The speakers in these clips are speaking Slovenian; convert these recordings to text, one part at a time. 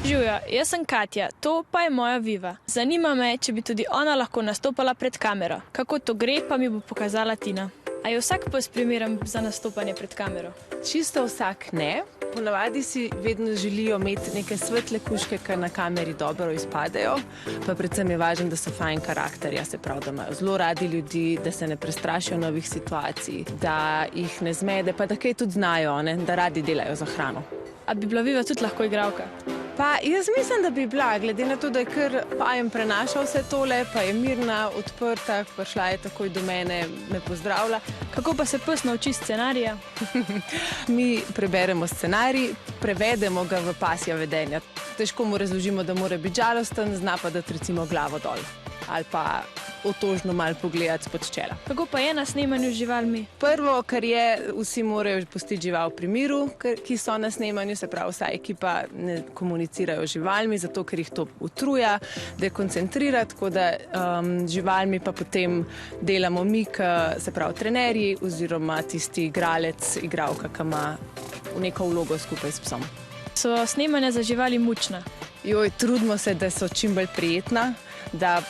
Živjo, jaz sem Katja, to pa je moja Viva. Zanima me, če bi tudi ona lahko nastopala pred kamero. Kako to gre, pa mi bo pokazala Tina. A je vsak pes primeren za nastopanje pred kamero? Čisto vsak ne. Ponavadi si vedno želijo imeti neke svetle kužke, ki na kameri dobro izpadejo. Pa predvsem je važno, da so fajn karakterja, se pravi, da imajo zelo radi ljudi, da se ne prestrašijo novih situacij, da jih ne zmede, pa da kaj tudi znajo, ne? Da radi delajo za hrano. A bi bila Viva tudi lahko igralka? Pa jaz mislim, da bi bila, glede na to, da je kar pajem prenaša vse tole, pa je mirna, odprta, prišla je takoj do mene, me pozdravlja. Kako pa se pes nauči scenarija? Mi preberemo scenarij, prevedemo ga v pasja vedenja. Težko mu razložimo, da mora biti žalosten, zna pa dati recimo glavo dol. Ali pa otožno malo pogledati spod čela. Kako pa je na snemanju z živalmi? Prvo, kar je, vsi morajo pustiti žival pri miru, ki so na snemanju, se pravi, vsa ekipa ne komunicirajo z živalmi, zato ker jih to utruja, dekoncentrira, tako da živalmi pa potem delamo mi, se pravi, trenerji oziroma tisti igralec, igralka, ki ima neko vlogo skupaj s psom. So snemanja za živali mučna? Joj, trudimo se, da so čim bolj prijetna, da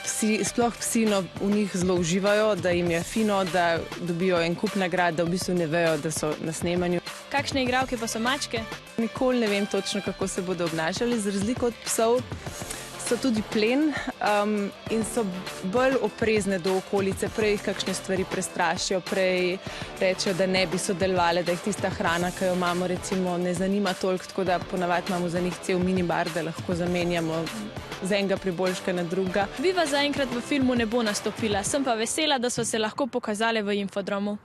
sploh psi v njih zelo uživajo, da jim je fino, da dobijo en kup nagrad, da v bistvu ne vejo, da so na snemanju. Kakšne igralke pa so mačke? Nikoli ne vem točno, kako se bodo obnašali. Z razliko od psov so tudi plen in so bolj oprezne do okolice. Prej jih kakšne stvari prestrašijo, prej rečejo, da ne bi sodelovali, da jih tista hrana, ki jo imamo, recimo, ne zanima toliko, tako da ponavadi imamo za njih cel minibar, da lahko zamenjamo z enega priboljška na drugega. Viva zaenkrat v filmu ne bo nastopila, sem pa vesela, da so se lahko pokazale v Infodromu.